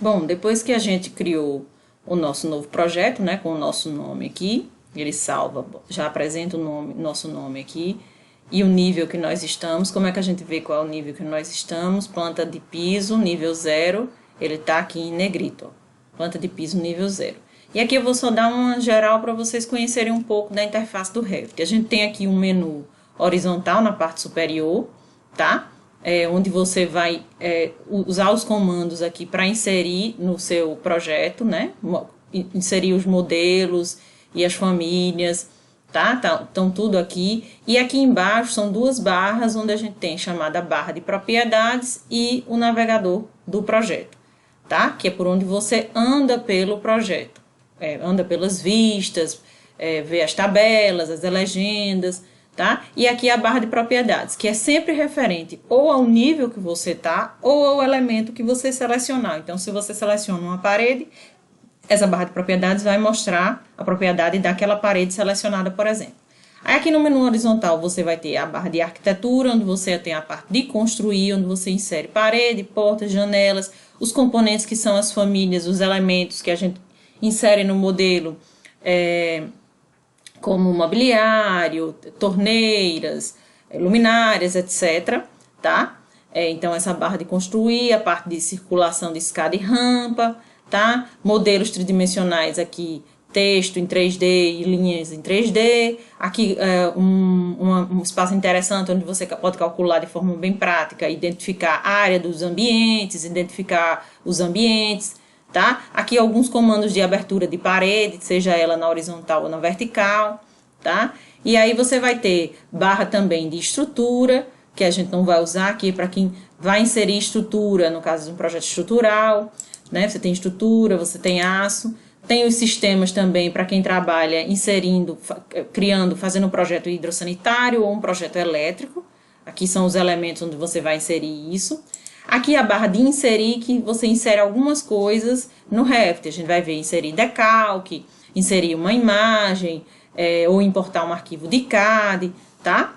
Bom, depois que a gente criou o nosso novo projeto, né, com o nosso nome aqui, ele salva, já apresenta o nome, nosso nome aqui, e o nível que nós estamos. Como é que a gente vê qual é o nível que nós estamos? Planta de piso, nível 0, ele está aqui em negrito, ó. Planta de piso, nível 0. E aqui eu vou só dar uma geral para vocês conhecerem um pouco da interface do Revit. A gente tem aqui um menu horizontal na parte superior, tá? Onde você vai usar os comandos aqui para inserir no seu projeto, né? Inserir os modelos e as famílias, tá? Então tudo aqui. E aqui embaixo são duas barras onde a gente tem chamada barra de propriedades e o navegador do projeto, tá? Que é por onde você anda pelo projeto, anda pelas vistas, vê as tabelas, as legendas, tá? E aqui a barra de propriedades, que é sempre referente ou ao nível que você está ou ao elemento que você selecionar. Então, se você seleciona uma parede, essa barra de propriedades vai mostrar a propriedade daquela parede selecionada, por exemplo. Aí aqui no menu horizontal você vai ter a barra de arquitetura, onde você tem a parte de construir, onde você insere parede, portas, janelas, os componentes que são as famílias, os elementos que a gente insere no modelo, como mobiliário, torneiras, luminárias, etc. Tá? Então, essa barra de construir, a parte de circulação de escada e rampa, tá? Modelos tridimensionais aqui, texto em 3D e linhas em 3D. Aqui um espaço interessante onde você pode calcular de forma bem prática, identificar a área dos ambientes, identificar os ambientes, tá? Aqui alguns comandos de abertura de parede, seja ela na horizontal ou na vertical, tá? E aí você vai ter barra também de estrutura, que a gente não vai usar aqui para quem vai inserir estrutura, no caso de um projeto estrutural, né? Você tem estrutura, você tem aço, tem os sistemas também para quem trabalha inserindo, criando, fazendo um projeto hidrossanitário ou um projeto elétrico. Aqui são os elementos onde você vai inserir isso. Aqui a barra de inserir, que você insere algumas coisas no Revit. A gente vai ver inserir decalque, inserir uma imagem, ou importar um arquivo de CAD, tá?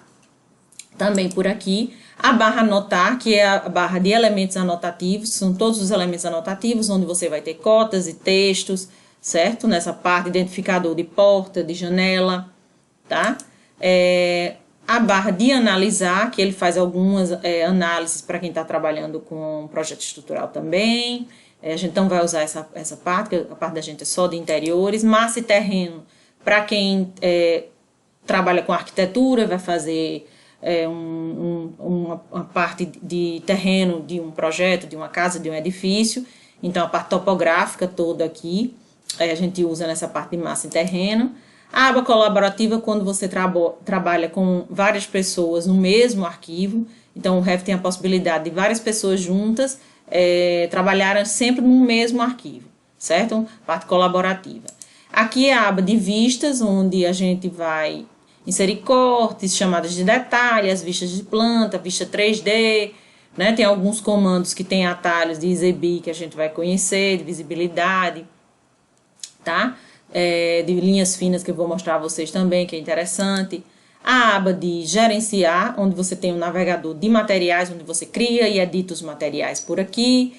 Também por aqui. A barra anotar, que é a barra de elementos anotativos, são todos os elementos anotativos, onde você vai ter cotas e textos, certo? Nessa parte, identificador de porta, de janela, tá? A barra de analisar, que ele faz algumas análises para quem está trabalhando com projeto estrutural também. A gente não vai usar essa parte, que a parte da gente é só de interiores. Massa e terreno, para quem trabalha com arquitetura, vai fazer uma parte de terreno de um projeto, de uma casa, de um edifício. Então, a parte topográfica toda aqui, a gente usa nessa parte de massa e terreno. A aba colaborativa, quando você trabalha com várias pessoas no mesmo arquivo. Então, o Revit tem a possibilidade de várias pessoas juntas trabalharem sempre no mesmo arquivo, certo? Parte colaborativa. Aqui é a aba de vistas, onde a gente vai inserir cortes, chamadas de detalhe, as vistas de planta, vista 3D, né? Tem alguns comandos que tem atalhos de exibir que a gente vai conhecer, de visibilidade, tá? De linhas finas que eu vou mostrar a vocês também, que é interessante. A aba de gerenciar, onde você tem um navegador de materiais, onde você cria e edita os materiais por aqui.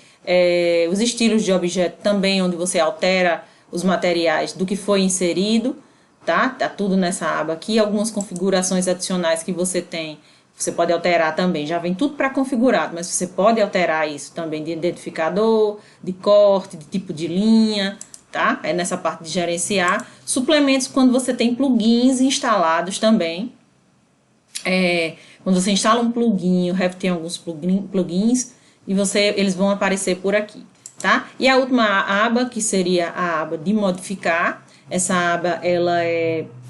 Os estilos de objeto também, onde você altera os materiais do que foi inserido, tá? Tá tudo nessa aba aqui. Algumas configurações adicionais que você tem, você pode alterar também. Já vem tudo pré-configurado, mas você pode alterar isso também de identificador, de corte, de tipo de linha, tá? Nessa parte de gerenciar. Suplementos quando você tem plugins instalados também. Quando você instala um plugin, o Revit tem alguns plugins e eles vão aparecer por aqui, tá? E a última aba, que seria a aba de modificar. Essa aba,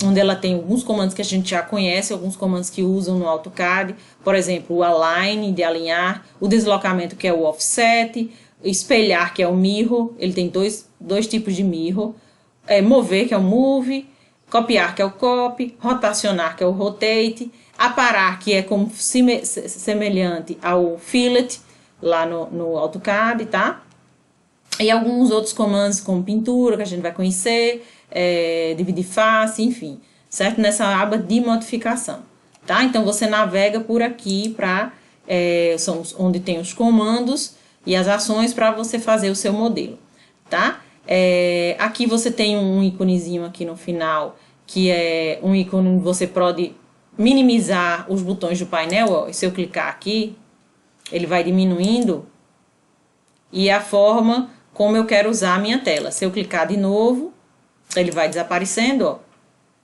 onde ela tem alguns comandos que a gente já conhece, alguns comandos que usam no AutoCAD, por exemplo, o Align, de alinhar, o deslocamento, que é o Offset, espelhar, que é o Mirror, ele tem dois tipos de Mirror, mover, que é o Move, copiar, que é o Copy, rotacionar, que é o Rotate, aparar, que é como semelhante ao Fillet, lá no AutoCAD, tá? E alguns outros comandos, como pintura, que a gente vai conhecer, dividir face, enfim, certo? Nessa aba de modificação, tá? Então, você navega por aqui para, onde tem os comandos, e as ações para você fazer o seu modelo, tá? Aqui você tem um íconezinho aqui no final, que é um ícone onde você pode minimizar os botões do painel, ó, e se eu clicar aqui, ele vai diminuindo, e é a forma como eu quero usar a minha tela. Se eu clicar de novo, ele vai desaparecendo, ó,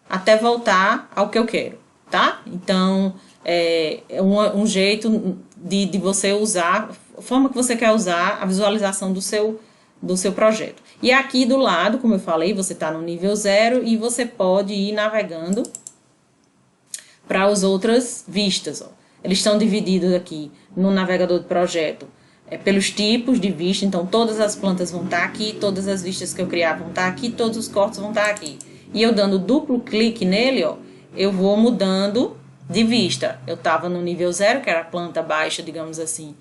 até voltar ao que eu quero, tá? Então, é um jeito de você usar, a forma que você quer usar a visualização do seu projeto. E aqui do lado, como eu falei, você está no nível 0 e você pode ir navegando para as outras vistas, ó. Eles estão divididos aqui no navegador de projeto pelos tipos de vista, então todas as plantas vão estar aqui, todas as vistas que eu criar vão estar aqui, todos os cortes vão estar aqui. E eu dando duplo clique nele, ó, eu vou mudando de vista. Eu estava no nível 0, que era a planta baixa, digamos assim,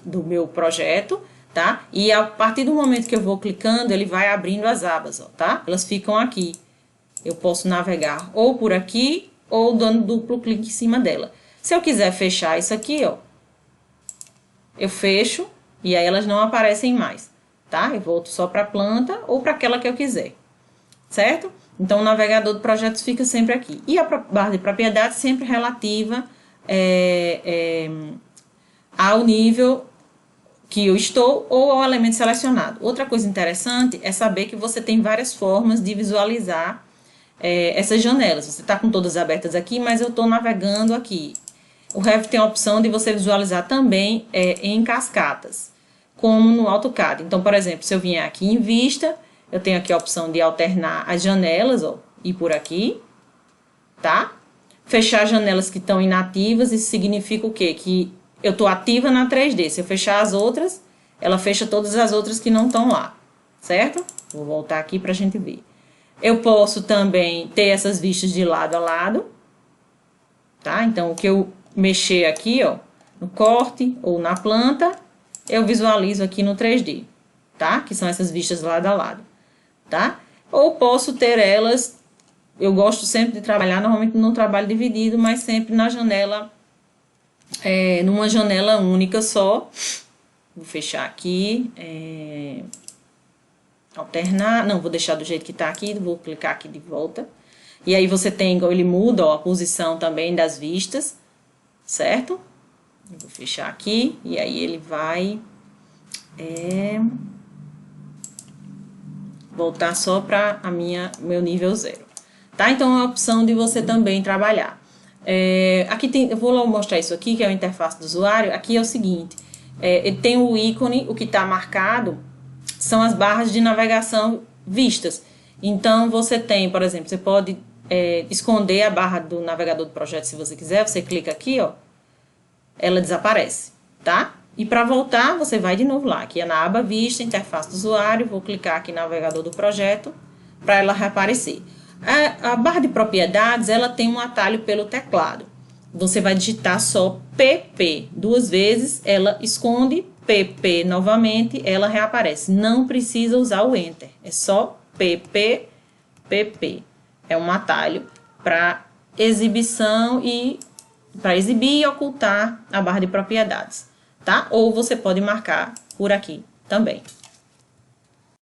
do meu projeto, tá? E a partir do momento que eu vou clicando, ele vai abrindo as abas, ó, tá? Elas ficam aqui. Eu posso navegar ou por aqui, ou dando duplo clique em cima dela. Se eu quiser fechar isso aqui, ó, eu fecho e aí elas não aparecem mais, tá? Eu volto só para a planta ou para aquela que eu quiser, certo? Então, o navegador de projetos fica sempre aqui. E a barra de propriedades sempre relativa ao nível que eu estou ou ao elemento selecionado. Outra coisa interessante é saber que você tem várias formas de visualizar essas janelas. Você está com todas abertas aqui, mas eu estou navegando aqui. O Revit tem a opção de você visualizar também em cascatas, como no AutoCAD. Então, por exemplo, se eu vier aqui em vista, eu tenho aqui a opção de alternar as janelas, ó, e por aqui, tá? Fechar janelas que estão inativas, isso significa o quê? Que eu estou ativa na 3D. Se eu fechar as outras, ela fecha todas as outras que não estão lá, certo? Vou voltar aqui para a gente ver. Eu posso também ter essas vistas de lado a lado, tá? Então, o que eu mexer aqui, ó, no corte ou na planta, eu visualizo aqui no 3D, tá? Que são essas vistas lado a lado, tá? Ou posso ter elas, eu gosto sempre de trabalhar, normalmente no trabalho dividido, mas sempre na janela, numa janela única só. Vou fechar aqui, alternar, não, vou deixar do jeito que tá aqui, vou clicar aqui de volta. E aí você tem, ele muda, ó, a posição também das vistas, certo? Eu vou fechar aqui, e aí ele vai voltar só para meu nível 0, tá? Então, é a opção de você também trabalhar. Aqui tem, eu vou mostrar isso aqui, que é a interface do usuário. Aqui é o seguinte, ele tem o ícone, o que está marcado são as barras de navegação vistas. Então, você tem, por exemplo, você pode esconder a barra do navegador do projeto se você quiser. Você clica aqui, ó, ela desaparece, tá? E para voltar, você vai de novo lá, aqui é na aba vista, interface do usuário, vou clicar aqui no navegador do projeto para ela reaparecer. A barra de propriedades, ela tem um atalho pelo teclado. Você vai digitar só PP 2 vezes, ela esconde, PP novamente, ela reaparece. Não precisa usar o Enter, é só PP, PP. É um atalho para exibição e para exibir e ocultar a barra de propriedades, tá? Ou você pode marcar por aqui também.